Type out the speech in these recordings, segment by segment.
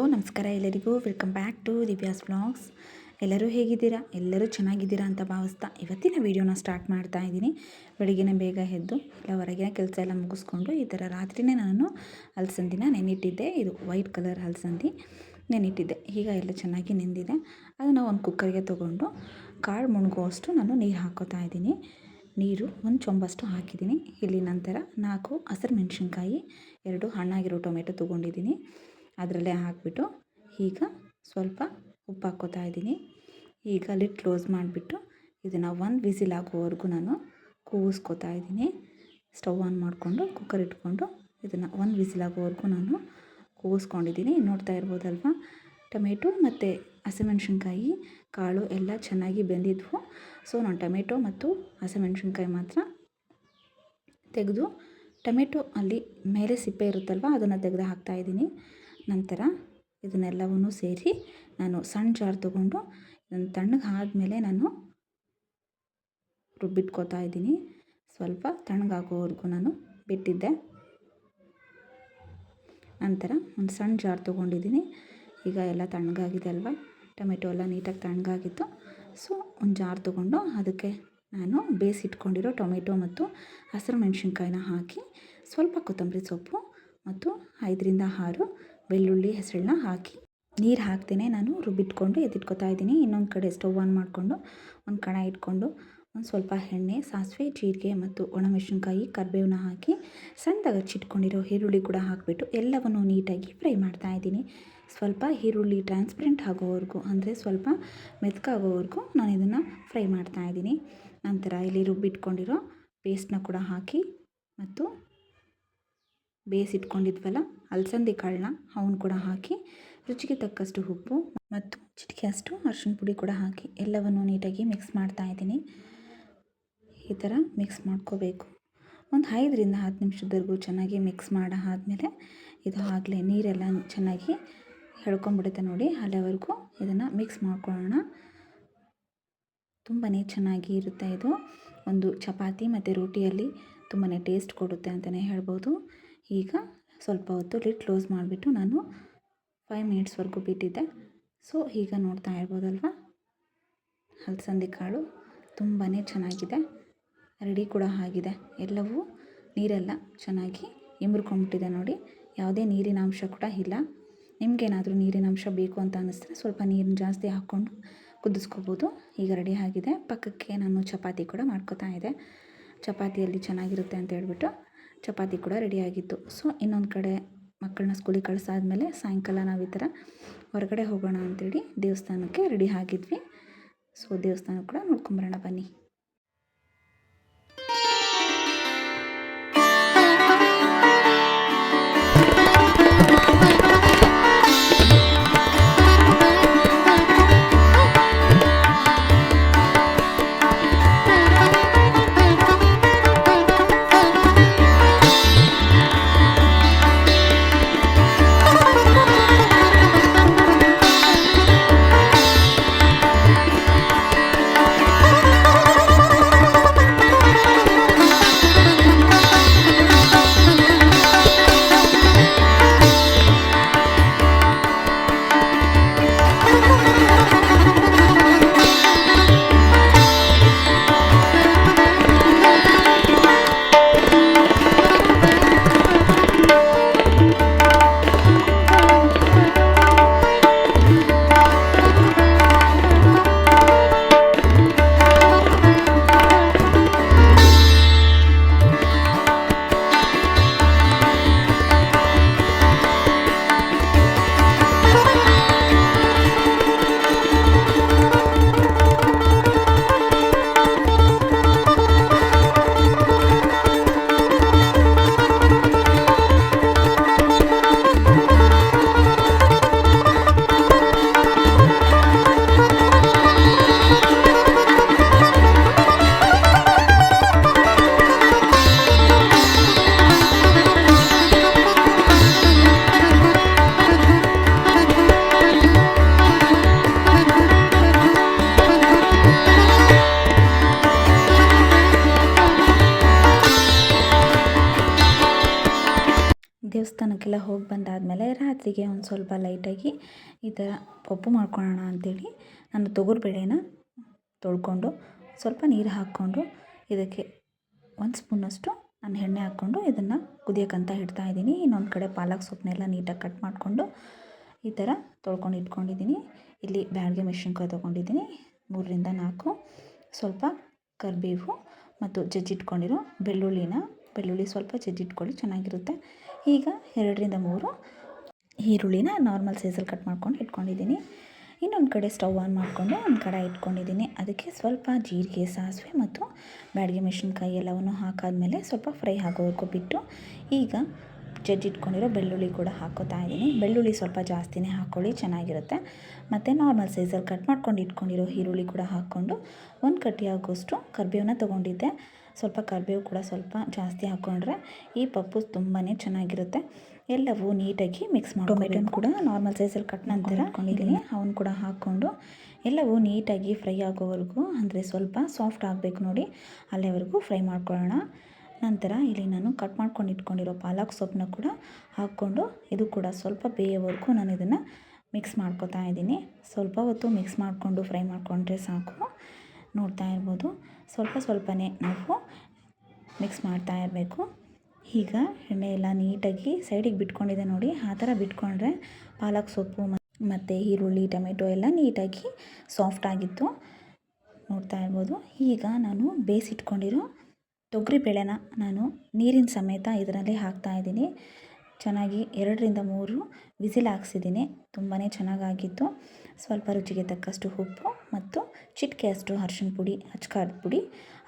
Hello ನಮಸ್ಕಾರ ಎಲ್ಲರಿಗೂ. Welcome back to Divya's vlogs. ಎಲ್ಲರೂ ಹೇಗಿದ್ದೀರಾ? ಎಲ್ಲರೂ ಚೆನ್ನಾಗಿದ್ದೀರಾ ಅಂತ ಭಾವಿಸ್ತಾ ಇವತ್ತಿನ ವೀಡಿಯೋನ ಸ್ಟಾರ್ಟ್ ಮಾಡ್ತಾ ಇದ್ದೀನಿ. ಬೆಳಿಗ್ಗೆ ಬೇಗ ಎದ್ದು ಎಲ್ಲ ಹೊರಗಿನ ಕೆಲಸ ಎಲ್ಲ ಮುಗಿಸ್ಕೊಂಡು ಈ ಥರ ರಾತ್ರಿಯೇ ನಾನು ಅಲಸಂದಿನ ನೆನಿಟ್ಟಿದ್ದೆ. ಇದು ವೈಟ್ ಕಲರ್ ಅಲಸಂದಿ ನೆನಿಟ್ಟಿದ್ದೆ. ಈಗ ಎಲ್ಲ ಚೆನ್ನಾಗಿ ನೆಂದಿದೆ. ಅದನ್ನು ಒಂದು ಕುಕ್ಕರ್ಗೆ ತೊಗೊಂಡು ಕಾಳು ಮುಳುಗುವಷ್ಟು ನಾನು ನೀರು ಹಾಕ್ಕೋತಾ ಇದ್ದೀನಿ. ನೀರು ಒಂದು ಚೊಂಬಷ್ಟು ಹಾಕಿದ್ದೀನಿ. ಇಲ್ಲಿ ನಂತರ 4 ಹಸಿರು ಮೆಣಸಿನ್ಕಾಯಿ, 2 ಹಣ್ಣಾಗಿರೋ ಟೊಮೆಟೊ ತೊಗೊಂಡಿದ್ದೀನಿ. ಅದರಲ್ಲೇ ಹಾಕಿಬಿಟ್ಟು ಈಗ ಸ್ವಲ್ಪ ಉಪ್ಪು ಹಾಕ್ಕೋತಾ ಇದ್ದೀನಿ. ಈಗ ಲಿಡ್ ಕ್ಲೋಸ್ ಮಾಡಿಬಿಟ್ಟು ಇದನ್ನು 1 ವಿಸಿಲ್ ಆಗೋವರೆಗೂ ನಾನು ಕೂಗಿಸ್ಕೋತಾ ಇದ್ದೀನಿ. ಸ್ಟವ್ ಆನ್ ಮಾಡಿಕೊಂಡು ಕುಕ್ಕರ್ ಇಟ್ಕೊಂಡು ಇದನ್ನು 1 ವಿಸಿಲ್ ಆಗೋವರೆಗೂ ನಾನು ಕೂಗಿಸ್ಕೊಂಡಿದ್ದೀನಿ. ನೋಡ್ತಾ ಇರ್ಬೋದಲ್ವ, ಟೊಮೆಟೊ ಮತ್ತು ಹಸಿಮೆಣ್ಸಿನ್ಕಾಯಿ ಕಾಳು ಎಲ್ಲ ಚೆನ್ನಾಗಿ ಬೆಂದಿದ್ವು. ಸೊ ನಾನು ಟೊಮೆಟೊ ಮತ್ತು ಹಸಿಮೆಣ್ಸಿನ್ಕಾಯಿ ಮಾತ್ರ ತೆಗೆದು, ಟೊಮೆಟೊ ಅಲ್ಲಿ ಮೇಲೆ ಸಿಪ್ಪೆ ಇರುತ್ತಲ್ವ ಅದನ್ನು ತೆಗೆದು ಹಾಕ್ತಾಯಿದ್ದೀನಿ. ನಂತರ ಇದನ್ನೆಲ್ಲವನ್ನೂ ಸೇರಿ ನಾನು ಸಣ್ಣ ಜಾರ್ ತೊಗೊಂಡು ಇದನ್ನು ತಣ್ಣಗೆ ಆದಮೇಲೆ ನಾನು ರುಬ್ಬಿಟ್ಕೋತಾ ಇದ್ದೀನಿ. ಸ್ವಲ್ಪ ತಣ್ಣಗಾಗೋವರೆಗೂ ನಾನು ಬಿಟ್ಟಿದ್ದೆ. ನಂತರ ಒಂದು ಸಣ್ಣ ಜಾರ್ ತೊಗೊಂಡಿದ್ದೀನಿ. ಈಗ ಎಲ್ಲ ತಣ್ಣಗಾಗಿದೆ ಅಲ್ವಾ, ಟೊಮೆಟೊ ಎಲ್ಲ ನೀಟಾಗಿ ತಣ್ಣಗಾಗಿತ್ತು. ಸೊ ಒಂದು ಜಾರ್ ತೊಗೊಂಡು ಅದಕ್ಕೆ ನಾನು ಬೇಯಿಸಿಟ್ಕೊಂಡಿರೋ ಟೊಮೆಟೊ ಮತ್ತು ಹಸಿರು ಮೆಣಸಿನ್ಕಾಯಿನ ಹಾಕಿ ಸ್ವಲ್ಪ ಕೊತ್ತಂಬರಿ ಸೊಪ್ಪು ಮತ್ತು 5ರಿಂದ 6 ಬೆಳ್ಳುಳ್ಳಿ ಹೆಸರನ್ನ ಹಾಕಿ ನೀರು ಹಾಕ್ತೇನೆ ನಾನು ರುಬ್ಬಿಟ್ಕೊಂಡು ಎತ್ತಿಟ್ಕೊತಾ ಇದ್ದೀನಿ. ಇನ್ನೊಂದು ಕಡೆ ಸ್ಟವ್ ಆನ್ ಮಾಡಿಕೊಂಡು ಒಂದು ಕಡಾಯಿ ಇಟ್ಕೊಂಡು ಒಂದು ಸ್ವಲ್ಪ ಎಣ್ಣೆ, ಸಾಸಿವೆ, ಜೀರಿಗೆ ಮತ್ತು ಒಣಮೆಣಸಿನ್ಕಾಯಿ, ಕರಿಬೇವನ್ನ ಹಾಕಿ ಸಣ್ಣದಾಗಿ ಹಚ್ಚಿಟ್ಕೊಂಡಿರೋ ಈರುಳ್ಳಿ ಕೂಡ ಹಾಕಿಬಿಟ್ಟು ಎಲ್ಲವನ್ನು ನೀಟಾಗಿ ಫ್ರೈ ಮಾಡ್ತಾಯಿದ್ದೀನಿ. ಸ್ವಲ್ಪ ಈರುಳ್ಳಿ ಟ್ರಾನ್ಸ್ಪರೆಂಟ್ ಆಗೋವರೆಗೂ, ಅಂದರೆ ಸ್ವಲ್ಪ ಮೆತ್ತಗಾಗೋವರೆಗೂ ನಾನು ಇದನ್ನು ಫ್ರೈ ಮಾಡ್ತಾಯಿದ್ದೀನಿ. ನಂತರ ಇಲ್ಲಿ ರುಬ್ಬಿಟ್ಕೊಂಡಿರೋ ಪೇಸ್ಟ್ನ ಕೂಡ ಹಾಕಿ ಮತ್ತು ಬೇಯಿಸಿಟ್ಕೊಂಡಿದ್ವಲ್ಲ ಅಲಸಂದಿ ಕಾಳನ್ನ ಅವನ್ನ ಕೂಡ ಹಾಕಿ ರುಚಿಗೆ ತಕ್ಕಷ್ಟು ಉಪ್ಪು ಮತ್ತು ಚಿಟಿಕೆಯಷ್ಟು ಅರಿಶಿನ ಪುಡಿ ಕೂಡ ಹಾಕಿ ಎಲ್ಲವನ್ನು ನೀಟಾಗಿ ಮಿಕ್ಸ್ ಮಾಡ್ತಾಯಿದ್ದೀನಿ. ಈ ಥರ ಮಿಕ್ಸ್ ಮಾಡ್ಕೋಬೇಕು. ಒಂದು 5ರಿಂದ 10 ನಿಮಿಷದವರೆಗೂ ಚೆನ್ನಾಗಿ ಮಿಕ್ಸ್ ಆದಮೇಲೆ ಇದು ಆಗಲೇ ನೀರೆಲ್ಲ ಚೆನ್ನಾಗಿ ಎಳ್ಕೊಂಬಿಡುತ್ತೆ ನೋಡಿ, ಅಲ್ಲಿವರೆಗೂ ಇದನ್ನು ಮಿಕ್ಸ್ ಮಾಡ್ಕೊಳ್ಳೋಣ. ತುಂಬಾ ಚೆನ್ನಾಗಿ ಇರುತ್ತೆ ಇದು. ಒಂದು ಚಪಾತಿ ಮತ್ತು ರೋಟಿಯಲ್ಲಿ ತುಂಬಾ ಟೇಸ್ಟ್ ಕೊಡುತ್ತೆ ಅಂತಲೇ ಹೇಳ್ಬೋದು. ಈಗ ಸ್ವಲ್ಪ ಹೊತ್ತು ಲಿಡ್ ಕ್ಲೋಸ್ ಮಾಡಿಬಿಟ್ಟು ನಾನು 5 ಮಿನಿಟ್ಸ್ವರೆಗೂ ಬಿಟ್ಟಿದ್ದೆ. ಸೊ ಈಗ ನೋಡ್ತಾ ಇರ್ಬೋದಲ್ವ, ಅಲಸಂದಿ ಕಾಳು ತುಂಬಾ ಚೆನ್ನಾಗಿದೆ, ರೆಡಿ ಕೂಡ ಆಗಿದೆ. ಎಲ್ಲವೂ ನೀರೆಲ್ಲ ಚೆನ್ನಾಗಿ ಇಂಬ್ರ್ಕೊಂಬಿಟ್ಟಿದೆ ನೋಡಿ, ಯಾವುದೇ ನೀರಿನ ಅಂಶ ಕೂಡ ಇಲ್ಲ. ನಿಮಗೇನಾದರೂ ನೀರಿನ ಅಂಶ ಬೇಕು ಅಂತ ಅನ್ನಿಸಿದ್ರೆ ಸ್ವಲ್ಪ ನೀರನ್ನ ಜಾಸ್ತಿ ಹಾಕ್ಕೊಂಡು ಕುದಿಸ್ಕೋಬೋದು. ಈಗ ರೆಡಿ ಆಗಿದೆ. ಪಕ್ಕಕ್ಕೆ ನಾನು ಚಪಾತಿ ಕೂಡ ಮಾಡ್ಕೋತಾ ಇದ್ದೆ. ಚಪಾತಿಯಲ್ಲಿ ಚೆನ್ನಾಗಿರುತ್ತೆ ಅಂತ ಹೇಳ್ಬಿಟ್ಟು ಚಪಾತಿ ಕೂಡ ರೆಡಿಯಾಗಿತ್ತು. ಸೊ ಇನ್ನೊಂದು ಕಡೆ ಮಕ್ಕಳನ್ನ ಸ್ಕೂಲಿಗೆ ಕಳಿಸಾದ್ಮೇಲೆ ಸಾಯಂಕಾಲ ನಾವು ಈ ಥರ ಹೊರಗಡೆ ಹೋಗೋಣ ಅಂತೇಳಿ ದೇವಸ್ಥಾನಕ್ಕೆ ರೆಡಿ ಆಗಿದ್ವಿ. ಸೊ ದೇವಸ್ಥಾನ ಕೂಡ ನೋಡ್ಕೊಂಬರೋಣ ಬನ್ನಿ. ಎಲ್ಲ ಹೋಗಿ ಬಂದಾದಮೇಲೆ ರಾತ್ರಿಗೆ ಒಂದು ಸ್ವಲ್ಪ ಲೈಟಾಗಿ ಈ ಥರ ಪಪ್ಪು ಮಾಡ್ಕೊಳ್ಳೋಣ ಅಂಥೇಳಿ ನಾನು ತೊಗರಿಬೇಳೆನ ತೊಳ್ಕೊಂಡು ಸ್ವಲ್ಪ ನೀರು ಹಾಕ್ಕೊಂಡು ಇದಕ್ಕೆ 1 ಸ್ಪೂನಷ್ಟು ನಾನು ಎಣ್ಣೆ ಹಾಕ್ಕೊಂಡು ಇದನ್ನು ಕುದಿಯೋಕ್ಕಂತ ಇಡ್ತಾಯಿದ್ದೀನಿ. ಇನ್ನೊಂದು ಕಡೆ ಪಾಲಕ್ ಸೊಪ್ಪನ್ನೆಲ್ಲ ನೀಟಾಗಿ ಕಟ್ ಮಾಡಿಕೊಂಡು ಈ ಥರ ತೊಳ್ಕೊಂಡು ಇಟ್ಕೊಂಡಿದ್ದೀನಿ. ಇಲ್ಲಿ ಬ್ಯಾಡಗೆ ಮೆಣಸಿನ್ಕಾಯಿ ತೊಗೊಂಡಿದ್ದೀನಿ 3ರಿಂದ 4, ಸ್ವಲ್ಪ ಕರಿಬೇವು ಮತ್ತು ಜಜ್ಜಿಟ್ಕೊಂಡಿರೋ ಬೆಳ್ಳುಳ್ಳಿ ಸ್ವಲ್ಪ ಜಜ್ಜಿಟ್ಕೊಳ್ಳಿ, ಚೆನ್ನಾಗಿರುತ್ತೆ. ಈಗ 2ರಿಂದ 3 ಈರುಳ್ಳಿನ ನಾರ್ಮಲ್ ಸೈಜಲ್ಲಿ ಕಟ್ ಮಾಡ್ಕೊಂಡು ಇಟ್ಕೊಂಡಿದ್ದೀನಿ. ಇನ್ನೊಂದು ಕಡೆ ಸ್ಟವ್ ಆನ್ ಮಾಡಿಕೊಂಡು ಒಂದು ಕಡಾಯಿ ಇಟ್ಕೊಂಡಿದ್ದೀನಿ. ಅದಕ್ಕೆ ಸ್ವಲ್ಪ ಜೀರಿಗೆ, ಸಾಸಿವೆ ಮತ್ತು ಬ್ಯಾಡಗೆ ಮೆಣಸಿನ್ಕಾಯಿ ಎಲ್ಲವನ್ನು ಹಾಕಾದ್ಮೇಲೆ ಸ್ವಲ್ಪ ಫ್ರೈ ಆಗೋವರೆಗೂ ಬಿಟ್ಟು ಈಗ ಜಜ್ಜಿಟ್ಕೊಂಡಿರೋ ಬೆಳ್ಳುಳ್ಳಿ ಕೂಡ ಹಾಕ್ಕೋತಾ ಇದ್ದೀನಿ. ಬೆಳ್ಳುಳ್ಳಿ ಸ್ವಲ್ಪ ಜಾಸ್ತಿನೇ ಹಾಕ್ಕೊಳ್ಳಿ, ಚೆನ್ನಾಗಿರುತ್ತೆ. ಮತ್ತು ನಾರ್ಮಲ್ ಸೈಜಲ್ಲಿ ಕಟ್ ಮಾಡ್ಕೊಂಡು ಇಟ್ಕೊಂಡಿರೋ ಈರುಳ್ಳಿ ಕೂಡ ಹಾಕ್ಕೊಂಡು 1 ಕಟ್ಟಿ ಆಗೋಷ್ಟು ಕರಿಬೇವನ್ನ ತೊಗೊಂಡಿದ್ದೆ. ಸ್ವಲ್ಪ ಕರಿಬೇವು ಕೂಡ ಸ್ವಲ್ಪ ಜಾಸ್ತಿ ಹಾಕ್ಕೊಂಡ್ರೆ ಈ ಪಪ್ಪು ತುಂಬಾ ಚೆನ್ನಾಗಿರುತ್ತೆ. ಎಲ್ಲವೂ ನೀಟಾಗಿ ಮಿಕ್ಸ್ ಮಾಡಿ ಟೊಮೆಟೊನ ಕೂಡ ನಾರ್ಮಲ್ ಸೈಜಲ್ಲಿ ಕಟ್ ನಂತರ ಇಟ್ಕೊಂಡಿದ್ದೀನಿ, ಅವನು ಕೂಡ ಹಾಕ್ಕೊಂಡು ಎಲ್ಲವೂ ನೀಟಾಗಿ ಫ್ರೈ ಆಗೋವರೆಗೂ, ಅಂದರೆ ಸ್ವಲ್ಪ ಸಾಫ್ಟ್ ಆಗಬೇಕು ನೋಡಿ, ಅಲ್ಲಿವರೆಗೂ ಫ್ರೈ ಮಾಡ್ಕೊಳ್ಳೋಣ. ನಂತರ ಇಲ್ಲಿ ನಾನು ಕಟ್ ಮಾಡ್ಕೊಂಡು ಇಟ್ಕೊಂಡಿರೋ ಪಾಲಕ್ ಸೊಪ್ಪನ್ನ ಕೂಡ ಹಾಕ್ಕೊಂಡು ಇದು ಕೂಡ ಸ್ವಲ್ಪ ಬೇಯೋವರೆಗೂ ನಾನು ಇದನ್ನು ಮಿಕ್ಸ್ ಮಾಡ್ಕೊತಾ ಇದ್ದೀನಿ. ಸ್ವಲ್ಪ ಹೊತ್ತು ಮಿಕ್ಸ್ ಮಾಡಿಕೊಂಡು ಫ್ರೈ ಮಾಡಿಕೊಂಡ್ರೆ ಸಾಕು. ನೋಡ್ತಾ ಇರ್ಬೋದು, ಸ್ವಲ್ಪನೇ ನಾವು ಮಿಕ್ಸ್ ಮಾಡ್ತಾ ಇರಬೇಕು. ಈಗ ಎಣ್ಣೆ ಎಲ್ಲ ನೀಟಾಗಿ ಸೈಡಿಗೆ ಬಿಟ್ಕೊಂಡಿದೆ ನೋಡಿ, ಆ ಥರ ಬಿಟ್ಕೊಂಡ್ರೆ ಪಾಲಕ್ ಸೊಪ್ಪು ಮತ್ತು ಈರುಳ್ಳಿ, ಟೊಮೆಟೊ ಎಲ್ಲ ನೀಟಾಗಿ ಸಾಫ್ಟ್ ಆಗಿತ್ತು. ನೋಡ್ತಾ ಇರ್ಬೋದು. ಈಗ ನಾನು ಬೇಯಿಸಿಟ್ಕೊಂಡಿರೋ ತೊಗರಿಬೇಳೆನ ನಾನು ನೀರಿನ ಸಮೇತ ಇದರಲ್ಲಿ ಹಾಕ್ತಾಯಿದ್ದೀನಿ. ಚೆನ್ನಾಗಿ 2ರಿಂದ 3 ವಿಸಿಲ್ ಹಾಕ್ಸಿದ್ದೀನಿ. ತುಂಬಾ ಚೆನ್ನಾಗಾಗಿತ್ತು. ಸ್ವಲ್ಪ ರುಚಿಗೆ ತಕ್ಕಷ್ಟು ಉಪ್ಪು ಮತ್ತು ಚಿಟಿಕೆಯಷ್ಟು ಅರಿಶಿನ ಪುಡಿ, ಅಚ್ಕಾರದ ಪುಡಿ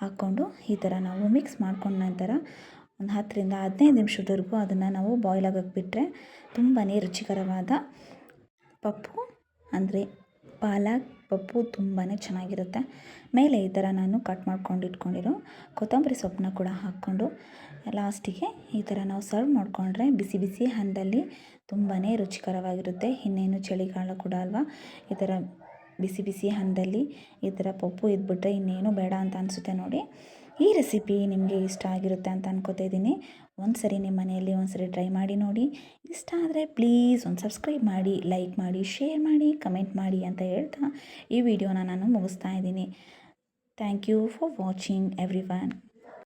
ಹಾಕ್ಕೊಂಡು ಈ ಥರ ನಾವು ಮಿಕ್ಸ್ ಮಾಡ್ಕೊಂಡ ನಂತರ ಒಂದು 10ರಿಂದ 15 ನಿಮಿಷದವರೆಗೂ ಅದನ್ನು ನಾವು ಬಾಯ್ಲ್ ಆಗೋಕ್ಕೆ ಬಿಟ್ಟರೆ ತುಂಬಾ ರುಚಿಕರವಾದ ಪಪ್ಪು, ಅಂದರೆ ಪಾಲಕ್ ಪಪ್ಪು ತುಂಬಾ ಚೆನ್ನಾಗಿರುತ್ತೆ. ಮೇಲೆ ಈ ಥರ ನಾನು ಕಟ್ ಮಾಡ್ಕೊಂಡು ಇಟ್ಕೊಂಡಿರೋ ಕೊತ್ತಂಬರಿ ಸೊಪ್ಪನ್ನ ಕೂಡ ಹಾಕ್ಕೊಂಡು ಲಾಸ್ಟಿಗೆ ಈ ಥರ ನಾವು ಸರ್ವ್ ಮಾಡಿಕೊಂಡ್ರೆ ಬಿಸಿ ಬಿಸಿ ಅನ್ನದಲ್ಲಿ ತುಂಬಾ ರುಚಿಕರವಾಗಿರುತ್ತೆ. ಇನ್ನೇನು ಚಳಿಗಾಲ ಕೂಡ ಅಲ್ವಾ, ಈ ಥರ ಬಿಸಿ ಬಿಸಿ ಅನ್ನದಲ್ಲಿ ಈ ಥರ ಪಪ್ಪು ಇದ್ಬಿಟ್ರೆ ಇನ್ನೇನು ಬೇಡ ಅಂತ ಅನಿಸುತ್ತೆ ನೋಡಿ. ಈ ರೆಸಿಪಿ ನಿಮಗೆ ಇಷ್ಟ ಆಗಿರುತ್ತೆ ಅಂತ ಅನ್ಕೋತಾ ಇದ್ದೀನಿ. ಒಂದು ಸರಿ ನಿಮ್ಮ ಮನೆಯಲ್ಲಿ ಒಂದು ಸರಿ ಟ್ರೈ ಮಾಡಿ ನೋಡಿ. ಇಷ್ಟ ಆದರೆ ಪ್ಲೀಸ್ ಒಂದು ಸಬ್ಸ್ಕ್ರೈಬ್ ಮಾಡಿ, ಲೈಕ್ ಮಾಡಿ, ಶೇರ್ ಮಾಡಿ, ಕಮೆಂಟ್ ಮಾಡಿ ಅಂತ ಹೇಳ್ತಾ ಈ ವಿಡಿಯೋನ ನಾನು ಮುಗಿಸ್ತಾ ಇದ್ದೀನಿ. Thank you for watching everyone.